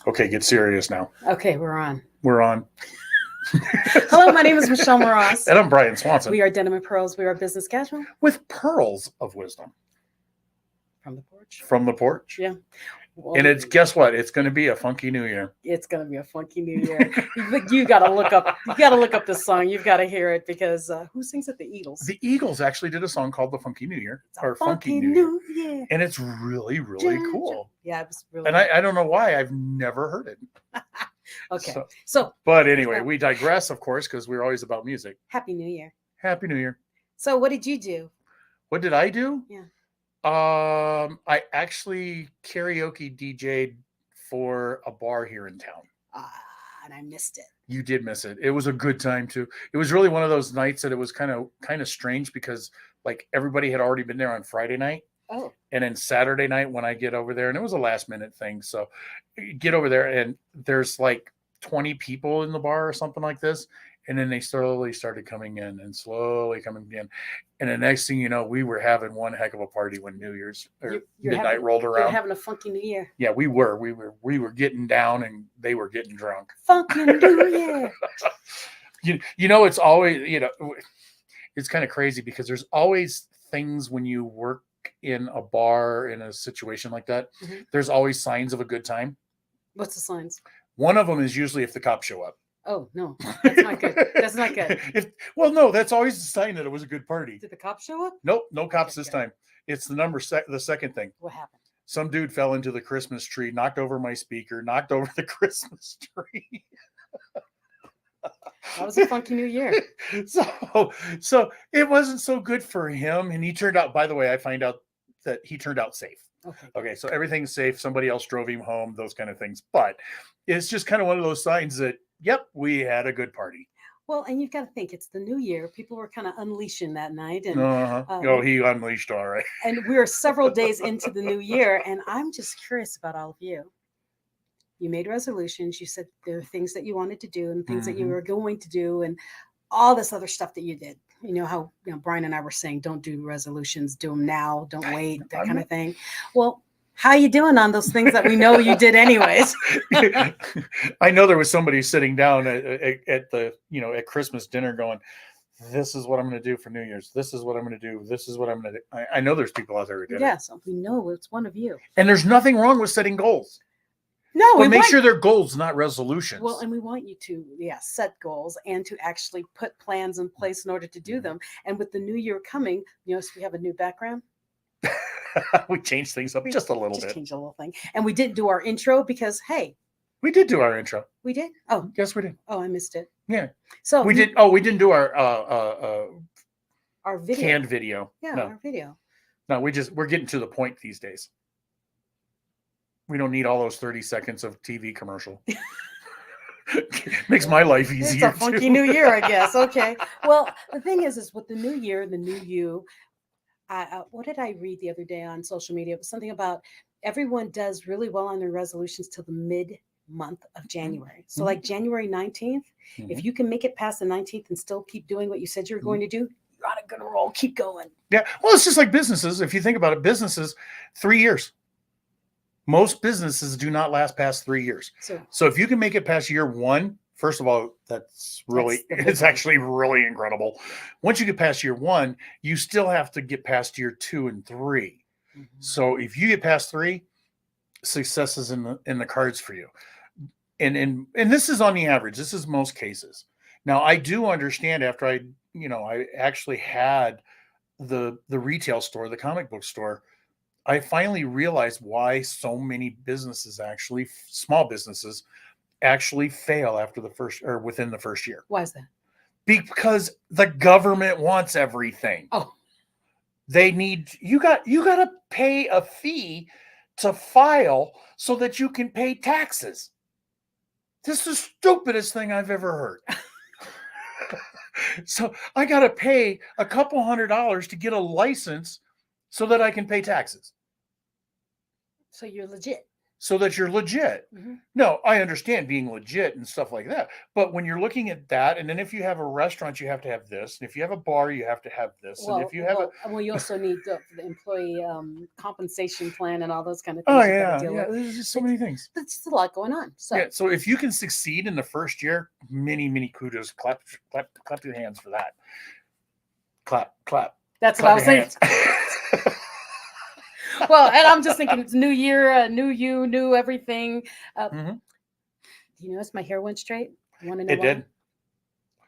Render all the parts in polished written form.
Okay, get serious now. Okay, we're on. We're on. Hello, my name is Michelle Moras. And I'm Brian Swanson. We are Denim and Pearls. We are business casual. With pearls of wisdom. From the porch. From the porch. Yeah. Well, and it's, guess what? It's going to be a funky new year. It's going to be a funky new year. You got to look up. You got to look up this song. You've got to hear it because who sings it? The Eagles. The Eagles actually did a song called "The Funky New Year" or "Funky New Year," and it's really, really cool. Yeah, it was really. And I don't know why I've never heard it. Okay, so. But anyway, we digress, of course, because we're always about music. Happy New Year. Happy New Year. So, what did you do? What did I do? Yeah. I actually karaoke DJ'd for a bar here in town. And I missed it. You did miss it. It was a good time too. It was really one of those nights that it was kind of strange because like everybody had already been there on Friday night. Oh. And then Saturday night when I get over there, and it was a last minute thing. So you get over there and there's like 20 people in the bar or something like this. And then they slowly started coming in and slowly coming in. And the next thing you know, we were having one heck of a party when New Year's or midnight rolled around. You're having a funky New Year. Yeah, we were. We were getting down and they were getting drunk. Funky New Year. you know, it's always, it's kind of crazy because there's always things when you work in a bar in a situation like that. Mm-hmm. There's always signs of a good time. What's the signs? One of them is usually if the cops show up. Oh, no, that's not good. That's not good. No, that's always a sign that it was a good party. Did the cops show up? Nope, no cops this time. It's the second thing. What happened? Some dude fell into the Christmas tree, knocked over my speaker, knocked over the Christmas tree. That was a funky New Year. So it wasn't so good for him. And he turned out, by the way, I find out that he turned out safe. Okay, so everything's safe. Somebody else drove him home, those kind of things. But it's just kind of one of those signs that, yep, we had a good party. Well, and you've got to think, it's the new year. People were kind of unleashing that night. And, he unleashed all right. And we were several days into the new year. And I'm just curious about all of you. You made resolutions. You said there are things that you wanted to do and things that you were going to do and all this other stuff that you did. You know how Brian and I were saying, don't do resolutions, do them now, don't wait, that kind of thing. Well, how are you doing on those things that we know you did anyways? I know there was somebody sitting down at the, at Christmas dinner going, this is what I'm going to do for New Year's. This is what I'm going to do. This is what I'm going to do. I know there's people out there who did it. Yes, we know it's one of you. And there's nothing wrong with setting goals. No, but make sure they're goals, not resolutions. Well, and we want you to, set goals and to actually put plans in place in order to do them. And with the new year coming, so we have a new background. We changed things up just a little bit. Just changed a little thing. And we didn't do our intro because, hey. We did do our intro. We did? Oh. Yes, we did. Oh, I missed it. Yeah. So we did. Oh, we didn't do our video. Canned video. Yeah, no. Our video. No, we're getting to the point these days. We don't need all those 30 seconds of TV commercial. Makes my life easier. It's a funky new year, I guess. Okay. Well, the thing is with the new year, the new you, what did I read the other day on social media? It was something about everyone does really well on their resolutions till the mid-month of January. So like January 19th, if you can make it past the 19th and still keep doing what you said you were going to do, you're on a good roll. Keep going. Yeah. Well, it's just like businesses. If you think about it, businesses, 3 years. Most businesses do not last past 3 years. So if you can make it past year one, first of all, it's actually really incredible. Once you get past year one, you still have to get past year 2 and 3. Mm-hmm. So if you get past 3, success is in the cards for you. And this is on the average. This is most cases. Now I do understand after I actually had the retail store, the comic book store, I finally realized why so many businesses small businesses actually fail after the first or within the first year. Why is that? Because the government wants everything. Oh, you got to pay a fee to file so that you can pay taxes. This is the stupidest thing I've ever heard. So I got to pay a couple $100 to get a license so that I can pay taxes. So you're legit. so that you're legit. No, I understand being legit and stuff like that. But when you're looking at that, and then if you have a restaurant, you have to have this. And if you have a bar, you have to have this. Well, and if you have you also need the employee compensation plan and all those kind of things. oh you yeah, gotta deal yeah, with. there's just so many things. There's just a lot going on. So yeah, so if you can succeed in the first year, many kudos. Clap your hands for that. Clap. That's clap what I was saying. Well, and I'm just thinking it's new year, new you, new everything. You notice my hair went straight? You want to know why? Did.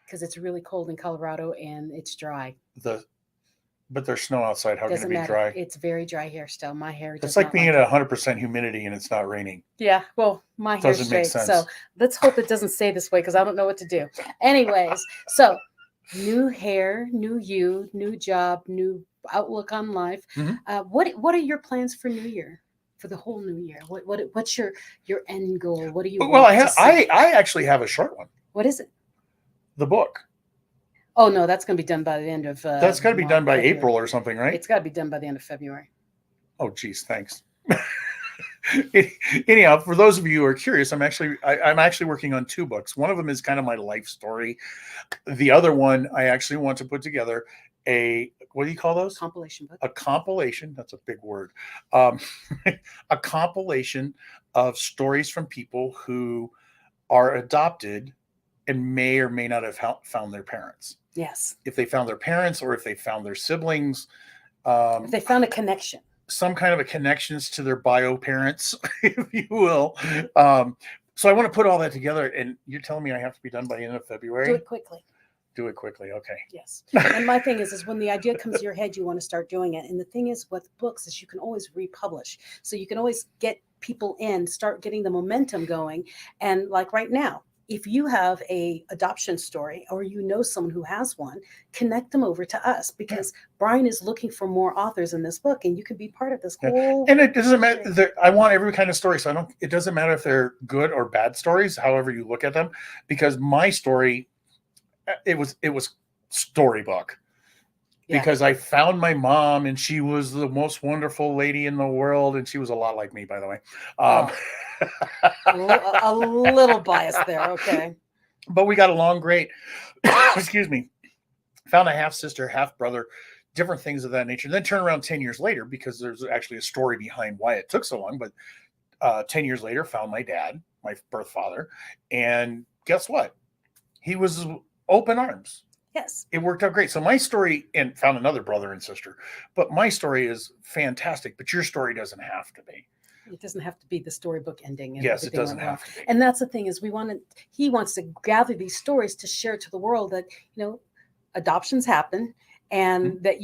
Because it's really cold in Colorado and it's dry. But there's snow outside. How Doesn't can it be matter. dry? It's very dry hair still. My hair. It's like being at 100% humidity and it's not raining. Yeah. Well, my hair's Doesn't straight. make sense. So let's hope it doesn't stay this way because I don't know what to do. Anyways, so new hair, new you, new job, new outlook on life. What are your plans for New Year? For the whole new year, what's your end goal? What do you? Well, I actually have a short one. What is it? The book. Oh no, that's going to be done by the end of. That's got to be done by February. April or something, right? It's got to be done by the end of February. Oh, geez, thanks. Anyhow, for those of you who are curious, I'm actually working on 2 books. One of them is kind of my life story. The other one, I actually want to put together what do you call those? Compilation book. A compilation. That's a big word. A compilation of stories from people who are adopted and may or may not have found their parents. Yes. If they found their parents or if they found their siblings. If they found a connection. Some kind of a connections to their bio parents, if you will. So I want to put all that together. And you're telling me I have to be done by the end of February? Do it quickly. Do it quickly. Okay. Yes. And my thing is when the idea comes to your head, you want to start doing it. And the thing is with books is you can always republish. So you can always get people in, start getting the momentum going. And like right now, if you have a adoption story or you know someone who has one, connect them over to us because Brian is looking for more authors in this book and you can be part of this whole. And it doesn't matter. I want every kind of story. So it doesn't matter if they're good or bad stories, however you look at them, because my story, it was storybook. Because I found my mom and she was the most wonderful lady in the world. And she was a lot like me, by the way. A little biased there. Okay. But we got along great. Excuse me. Found a half sister, half brother, different things of that nature. And then turn around 10 years later, because there's actually a story behind why it took so long. But 10 years later, found my dad, my birth father. And guess what? He was open arms. Yes. It worked out great. So my story, and found another brother and sister, but my story is fantastic, but your story doesn't have to be. It doesn't have to be the storybook ending. And yes, it doesn't have to be. And that's the thing is he wants to gather these stories to share to the world that, adoptions happen and that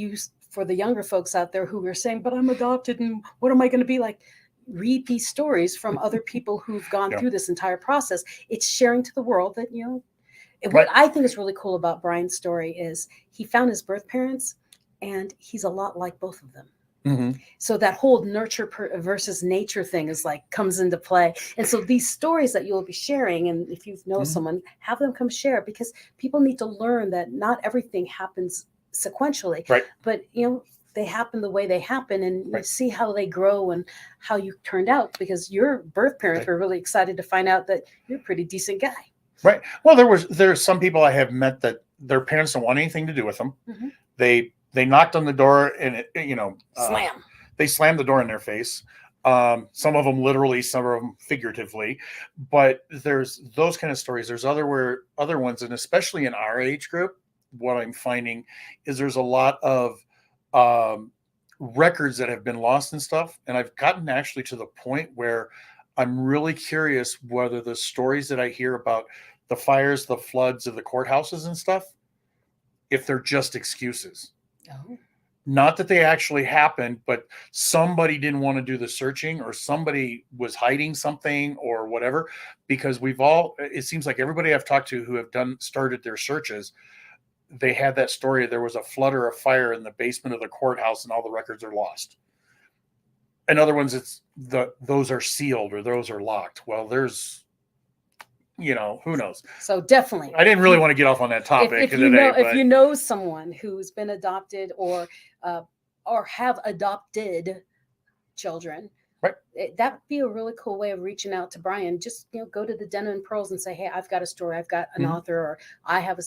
for the younger folks out there who are saying, but I'm adopted and what am I going to be like? Read these stories from other people who've gone through this entire process. It's sharing to the world that, what I think is really cool about Brian's story is he found his birth parents and he's a lot like both of them. Mm-hmm. So that whole nurture versus nature thing comes into play. And so these stories that you'll be sharing, and if you know someone, have them come share because people need to learn that not everything happens sequentially, but they happen the way they happen and you see how they grow and how you turned out because your birth parents were really excited to find out that you're a pretty decent guy. Right. Well, there's some people I have met that their parents don't want anything to do with them. Mm-hmm. They knocked on the door and slam. They slammed the door in their face. Some of them literally, some of them figuratively. But there's those kind of stories. There's other ones, and especially in our age group, what I'm finding is there's a lot of records that have been lost and stuff. And I've gotten actually to the point where I'm really curious whether the stories that I hear about the fires, the floods of the courthouses and stuff, if they're just excuses. Oh. Not that they actually happened, but somebody didn't want to do the searching or somebody was hiding something or whatever, because it seems like everybody I've talked to who have started their searches, they had that story. There was a flood or a fire in the basement of the courthouse and all the records are lost. And other ones, those are sealed or those are locked. Well, there's, who knows? So definitely. I didn't really want to get off on that topic today. If you know someone who's been adopted or have adopted children, Right. That would be a really cool way of reaching out to Brian. Just go to the Denim and Pearls and say, hey, I've got a story, I've got an author, or I have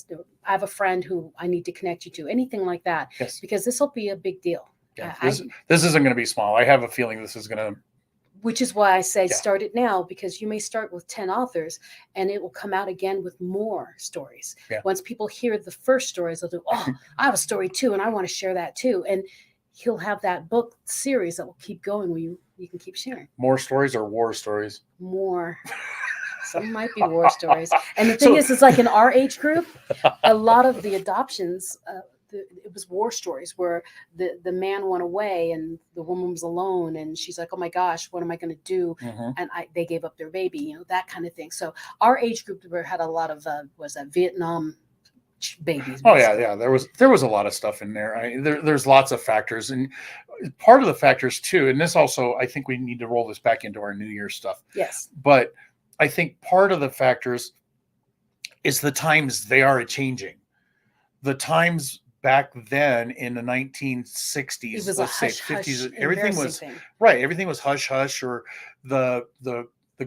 a friend who I need to connect you to. Anything like that. Yes. Because this will be a big deal. Yeah. This isn't going to be small. I have a feeling this is going to. Which is why I say start it now, because you may start with 10 authors and it will come out again with more stories. Yeah. Once people hear the first stories, they'll do, oh, I have a story too, and I want to share that too. And he'll have that book series that will keep going where you can keep sharing. More stories or war stories? More. Some might be war stories. And the thing is, it's like in our age group, a lot of the adoptions, it was war stories where the man went away and the woman was alone and she's like, oh my gosh, what am I going to do? And they gave up their baby, that kind of thing. So our age group had a lot of Vietnam babies. Oh yeah. There was a lot of stuff in there. There's lots of factors, and part of the factors too. And this also, I think we need to roll this back into our New Year's stuff. Yes. But I think part of the factors is the times they are changing. The times back then in the 1960s, let's say 50s, everything was right. Everything was hush hush, or the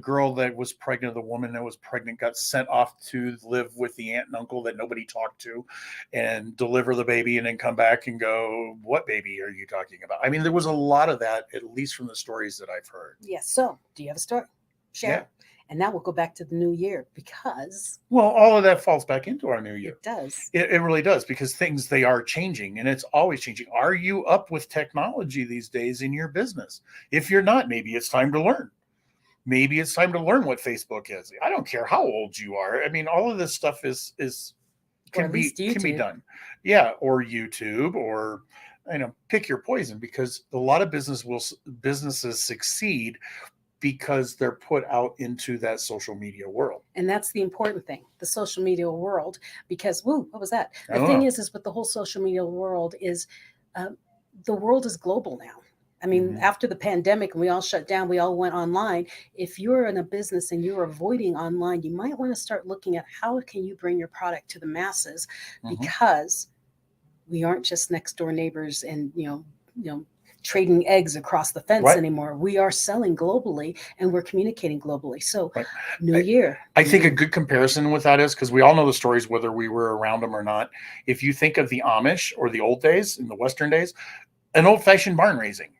girl that was pregnant, the woman that was pregnant got sent off to live with the aunt and uncle that nobody talked to and deliver the baby and then come back and go, what baby are you talking about? I mean, there was a lot of that, at least from the stories that I've heard. Yes. So do you have a story? Share. Yeah. And now we'll go back to the new year because... Well, all of that falls back into our new year. It does. It really does, because they are changing, and it's always changing. Are you up with technology these days in your business? If you're not, maybe it's time to learn. Maybe it's time to learn what Facebook is. I don't care how old you are. I mean, all of this stuff can be done. Yeah, or YouTube, or pick your poison, because a lot of businesses succeed because they're put out into that social media world. And that's the important thing, the social media world, because, what was that? The thing is with the whole social media world is the world is global now. I mean, after the pandemic and we all shut down, we all went online. If you're in a business and you're avoiding online, you might want to start looking at how can you bring your product to the masses, because we aren't just next door neighbors and, trading eggs across the fence anymore. We are selling globally and we're communicating globally. So New Year. I think a good comparison with that is, because we all know the stories, whether we were around them or not. If you think of the Amish or the old days, in the Western days, an old-fashioned barn raising.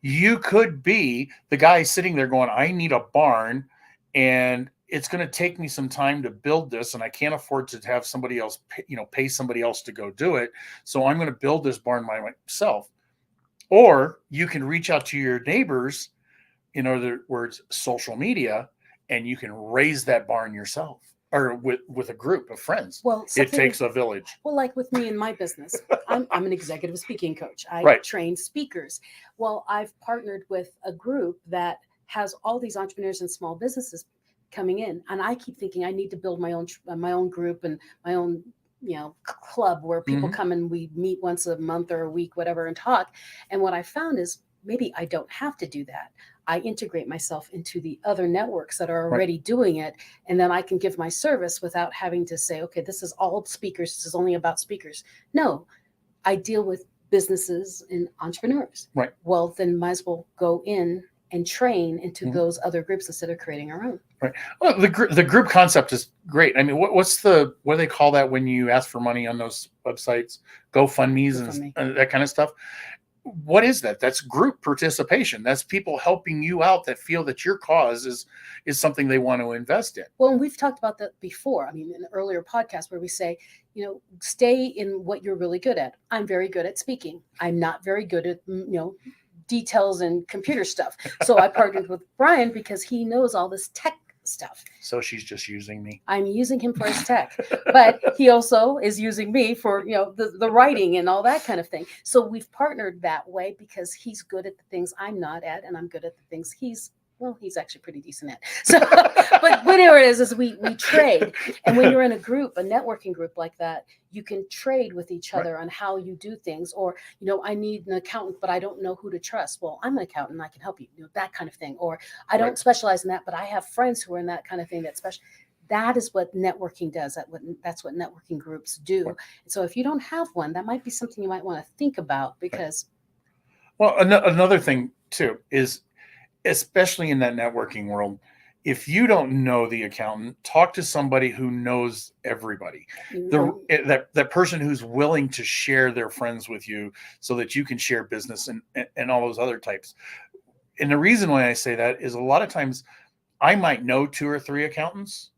You could be the guy sitting there going, I need a barn, and it's going to take me some time to build this, and I can't afford to have somebody else, pay somebody else to go do it. So I'm going to build this barn myself. Or you can reach out to your neighbors, in other words, social media, and you can raise that barn yourself, or with a group of friends. Well, it takes a village. Well, like with me in my business, I'm an executive speaking coach. I train speakers. Well, I've partnered with a group that has all these entrepreneurs and small businesses coming in, and I keep thinking I need to build my own group and my own club where people come and we meet once a month or a week, whatever, and talk. And what I found is maybe I don't have to do that. I integrate myself into the other networks that are already doing it. And then I can give my service without having to say, okay, this is all speakers. This is only about speakers. No, I deal with businesses and entrepreneurs. Right. Well, then might as well go in and train into those other groups instead of creating our own. Right. Well, the group concept is great. I mean, what do they call that when you ask for money on those websites? GoFundMes and that kind of stuff. What is that? That's group participation. That's people helping you out that feel that your cause is something they want to invest in. Well, and we've talked about that before. I mean, in an earlier podcast where we say, stay in what you're really good at. I'm very good at speaking. I'm not very good at, details and computer stuff. So I partnered with Brian because he knows all this tech stuff. So she's just using me. I'm using him for his tech, but he also is using me for, the writing and all that kind of thing. So we've partnered that way because he's good at the things I'm not at, and I'm good at the things he's actually pretty decent at. So, but whatever it is we trade. And when you're in a group, a networking group like that, you can trade with each other on how you do things. Or, I need an accountant, but I don't know who to trust. Well, I'm an accountant, I can help you, that kind of thing. Or I don't specialize in that, but I have friends who are in that kind of thing that's special. That is what networking does. That's what networking groups do. And so if you don't have one, that might be something you might want to think about, because Well, another thing too is, especially in that networking world, if you don't know the accountant, talk to somebody who knows everybody. That person who's willing to share their friends with you so that you can share business and all those other types. And the reason why I say that is a lot of times I might know 2 or 3 accountants,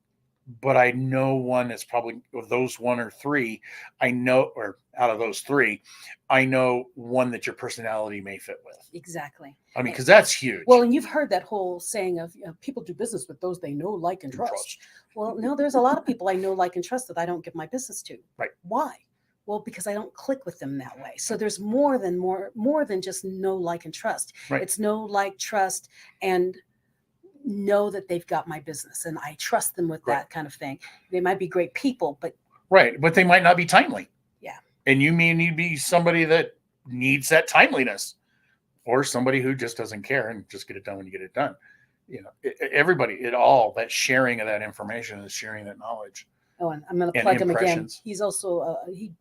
but I know one that's probably, of those 1 or 3, I know, or out of those 3, I know one that your personality may fit with. Exactly. I mean, because that's huge. Well, and you've heard that whole saying of, people do business with those they know, like, and trust. Well, no, there's a lot of people I know, like, and trust that I don't give my business to. Right. Why? Well, because I don't click with them that way. So there's more than just know, like, and trust. Right. It's know, like, trust, and know that they've got my business and I trust them with that kind of thing. They might be great people, but but they might not be timely. Yeah. And you may need to be somebody that needs that timeliness, or somebody who just doesn't care and just get it done when you get it done. Everybody, that sharing of that information is sharing that knowledge. Oh, and I'm going to plug him again. He's also he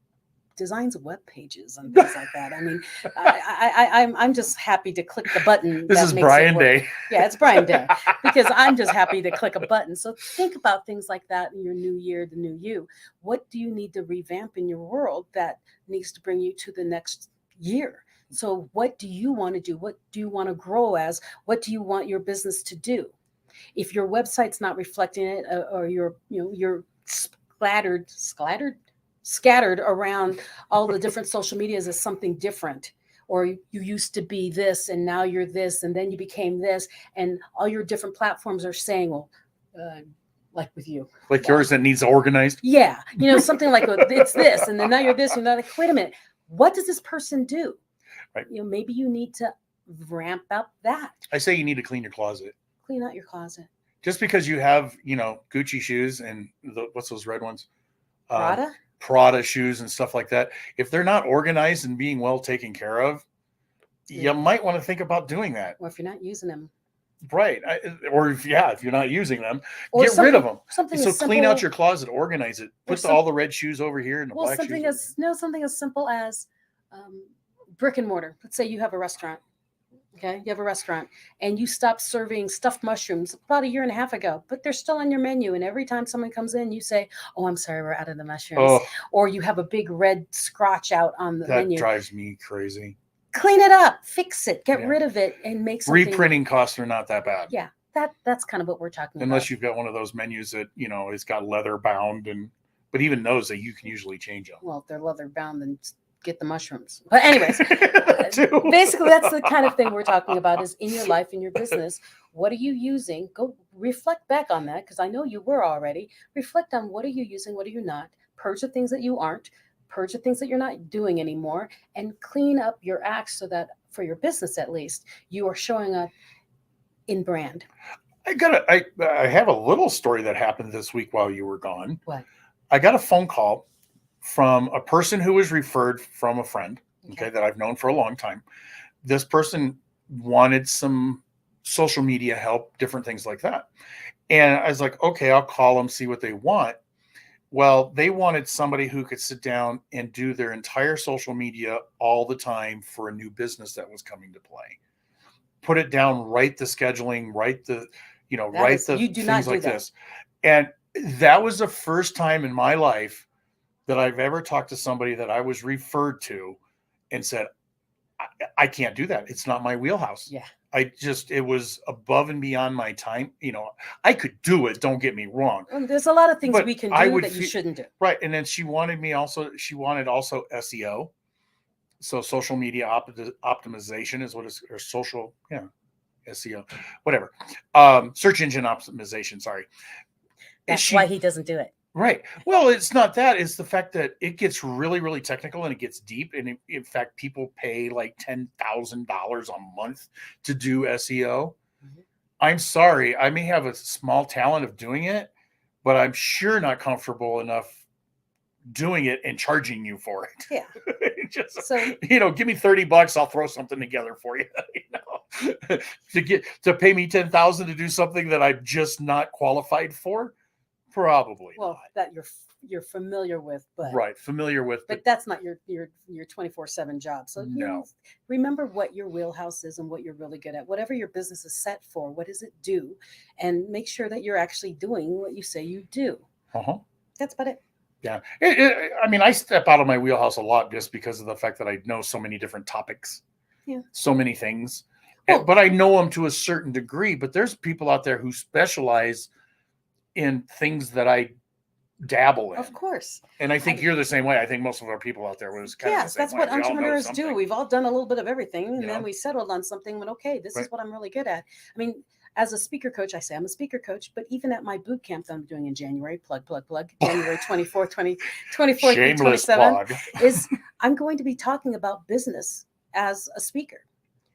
designs web pages and things like that. I mean, I'm just happy to click the button. This is Brian Day. Yeah, it's Brian Day, because I'm just happy to click a button. So think about things like that in your new year, the new you. What do you need to revamp in your world that needs to bring you to the next year? So what do you want to do? What do you want to grow as? What do you want your business to do? If your website's not reflecting it, or you're scattered around all the different social medias as something different, or you used to be this and now you're this and then you became this, and all your different platforms are saying, well, like with you, like yours that needs organized. Yeah, something like it's this, and then now you're this, and you're like, wait a minute, what does this person do? Right. Maybe you need to ramp up that. I say you need to clean your closet. Clean out your closet. Just because you have, Gucci shoes and what's those red ones? Prada shoes and stuff like that. If they're not organized and being well taken care of, you might want to think about doing that. Or if you're not using them. Right. Or if you're not using them, get rid of them. So clean out your closet, organize it. Put all the red shoes over here and the black shoes. Something as simple as brick and mortar. Let's say you have a restaurant. Okay, you have a restaurant and you stopped serving stuffed mushrooms about 1.5 years ago, but they're still on your menu. And every time someone comes in, you say, "Oh, I'm sorry, we're out of the mushrooms." Oh. Or you have a big red scratch out on the menu. That drives me crazy. Clean it up, fix it, get rid of it, and make something. Reprinting costs are not that bad. Yeah, that's kind of what we're talking about. Unless you've got one of those menus that it's got leather bound, but even those that you can usually change them. Well, if they're leather bound, then get the mushrooms. But anyways, basically that's the kind of thing we're talking about, is in your life, in your business. What are you using? Go reflect back on that, because I know you were already. Reflect on what are you using, what are you not. Purge the things that you aren't. Purge the things that you're not doing anymore, and clean up your acts so that for your business, at least, you are showing up in brand. I have a little story that happened this week while you were gone. What? I got a phone call from a person who was referred from a friend, okay, that I've known for a long time. This person wanted some social media help, different things like that. And I was like, okay, I'll call them, see what they want. Well, they wanted somebody who could sit down and do their entire social media all the time for a new business that was coming to play. Put it down, write the scheduling, write the things like this. And that was the first time in my life that I've ever talked to somebody that I was referred to and said, I can't do that. It's not my wheelhouse. Yeah. It was above and beyond my time. I could do it. Don't get me wrong. There's a lot of things we can do that you shouldn't do. Right. And then she wanted also SEO. So social media optimization is what is, or social, SEO, whatever. Search engine optimization. Sorry. That's why he doesn't do it. Right. Well, it's not that. It's the fact that it gets really, really technical and it gets deep. And in fact, people pay like $10,000 a month to do SEO. Mm-hmm. I'm sorry. I may have a small talent of doing it, but I'm sure not comfortable enough doing it and charging you for it. Yeah. Give me $30. I'll throw something together for you. To pay me $10,000 to do something that I'm just not qualified for. Probably Well, not. that you're familiar with, but Right. Familiar with, but that's not your 24/7 job. So no. remember what your wheelhouse is and what you're really good at. Whatever your business is set for, what does it do? And make sure that you're actually doing what you say you do. Uh-huh. That's about it. Yeah. I mean, I step out of my wheelhouse a lot just because of the fact that I know so many different topics. Yeah. So many things. Well, But I know them to a certain degree. But there's people out there who specialize in things that I dabble in. of course. And I think you're the same way. I think most of our people out there was kind of the Yes, same that's way. what We all know entrepreneurs do. something. We've all done a little bit of everything, and Yeah. then we settled on something and went, okay, this Right. is what I'm really good at. I mean, as a speaker coach, I say I'm a speaker coach, but even at my boot camp that I'm doing in January, plug, January 24th, 24th through Shameless 27th, plug. is I'm going to be talking about business as a speaker.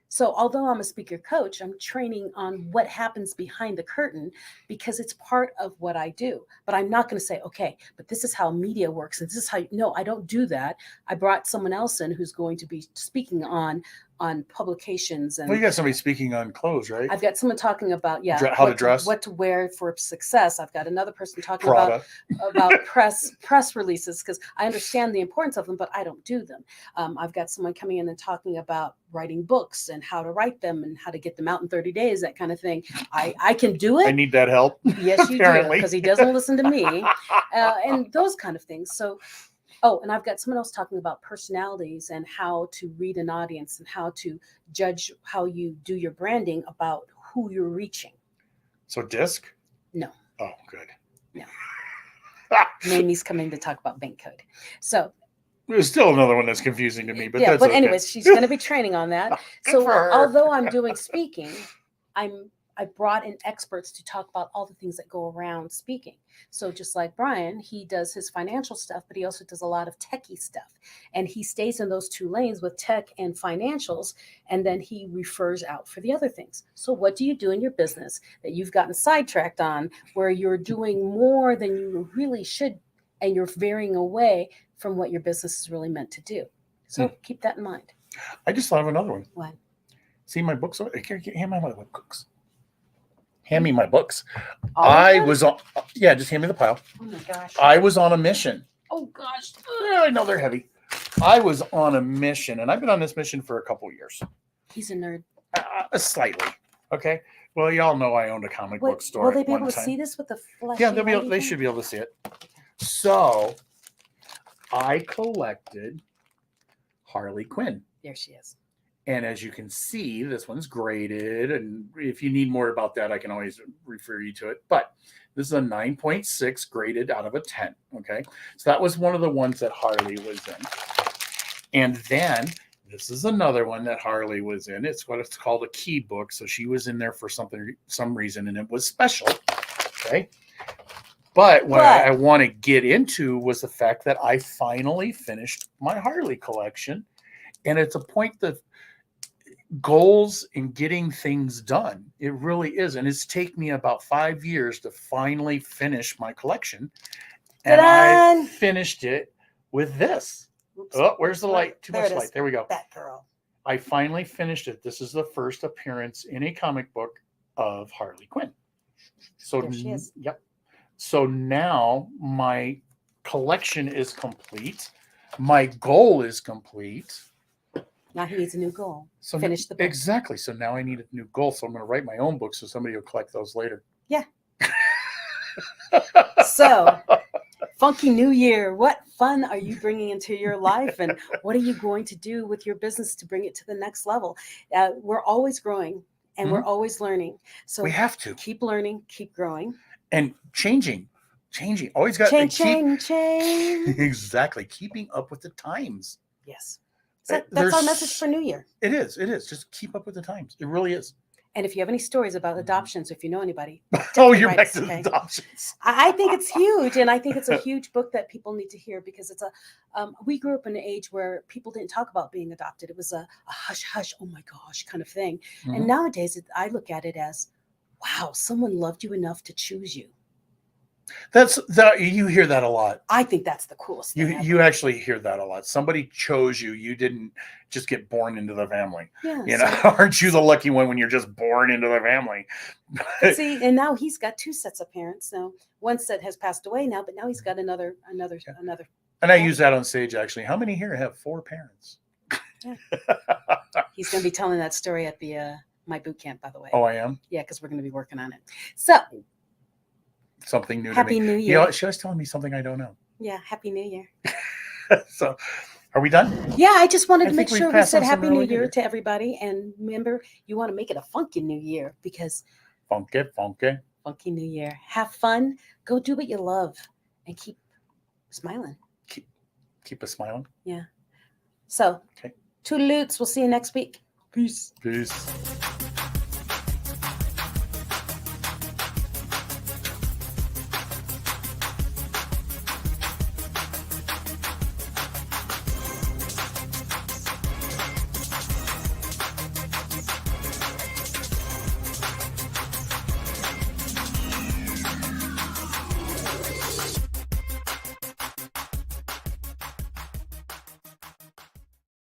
So although I'm a speaker coach, I'm training on what happens behind the curtain because it's part of what I do. But I'm not going to say, okay, but this is how media works. And this is how, no, I don't do that. I brought someone else in who's going to be speaking on publications. And Well, you got somebody speaking on clothes, right? I've got someone talking about, How to dress. what to wear for success. I've got another person talking Prada. about press releases because I understand the importance of them, but I don't do them. I've got someone coming in and talking about writing books and how to write them and how to get them out in 30 days, that kind of thing. I can do it. I need that help. Yes, you do, Apparently. because he doesn't listen to me, and those kind of things. So, oh, and I've got someone else talking about personalities and how to read an audience and how to judge how you do your branding about who you're reaching. So disc? No. Oh, good. No. Mamie's coming to talk about bank code. So there's still another one that's confusing to me, but yeah, that's but okay. anyways, she's going to be training on that. Good So for her. although I'm doing speaking, I brought in experts to talk about all the things that go around speaking. So just like Brian, he does his financial stuff, but he also does a lot of techie stuff. And he stays in those two lanes with tech and financials, and then he refers out for the other things. So what do you do in your business that you've gotten sidetracked on where you're doing more than you really should, and you're veering away from what your business is really meant to do? So keep that in mind. I just thought of another one. What? See my books? Hand me my books. Hand me my books. All of them? Just hand me the pile. Oh my gosh. I was on a mission. Oh gosh. I know they're heavy. I was on a mission, and I've been on this mission for a couple of years. He's a nerd. Slightly. Okay. Well, y'all know I owned a comic book store. Will they at be one able to time. see this with the flash? Yeah, they should be able to see it. So I collected Harley Quinn. There she is. And as you can see, this one's graded. And if you need more about that, I can always refer you to it. But this is a 9.6 graded out of a 10. Okay. So that was one of the ones that Harley was in. And then this is another one that Harley was in. It's what it's called a key book. So she was in there for some reason, and it was special. Okay. But what I want to get into was the fact that I finally finished my Harley collection. And it's a point that goals in getting things done. It really is. And it's taken me about 5 years to finally finish my collection. And I finished it with this. Oops. Oh, where's the light? Too much light. There we go. That girl. I finally finished it. This is the first appearance in a comic book of Harley Quinn. So there she is. Yep. So now my collection is complete. My goal is complete. Now he needs a new goal. So finish the book. Exactly. So now I need a new goal. So I'm going to write my own book so somebody will collect those later. Yeah. So, funky new year. What fun are you bringing into your life? And what are you going to do with your business to bring it to the next level? We're always growing and we're always learning. So we have to keep learning, keep growing. And changing. Always got change. Exactly. Keeping up with the times. Yes. So that's our message for New Year. It is. Just keep up with the times. It really is. And if you have any stories about adoptions, if you know anybody. You're back to adoptions. I think it's huge. And I think it's a huge book that people need to hear because it's we grew up in an age where people didn't talk about being adopted. It was a hush, hush, oh my gosh kind of thing. Mm-hmm. And nowadays I look at it as, wow, someone loved you enough to choose you. You hear that a lot. I think that's the coolest thing. You actually hear that a lot. Somebody chose you. You didn't just get born into the family. Yeah, you know, aren't you the lucky one when you're just born into the family? See, and now he's got 2 sets of parents. So one set has passed away now, but now he's got another. And I use that on stage actually. How many here have 4 parents? Yeah. He's going to be telling that story at the my boot camp, by the way. Oh, I am? Yeah, because we're going to be working on it. So something new Happy to me. New Year. You know, she was telling me something I don't know. Yeah, Happy New Year. So are we done? Yeah, I just wanted to make think sure we've we passed said on some Happy New really Year good- to everybody. And remember, you want to make it a funky New Year because Funky. funky New Year. Have fun. Go do what you love and keep smiling. Keep us smiling. Yeah. So, Okay. toodaloots. We'll see you next week. Peace. Peace.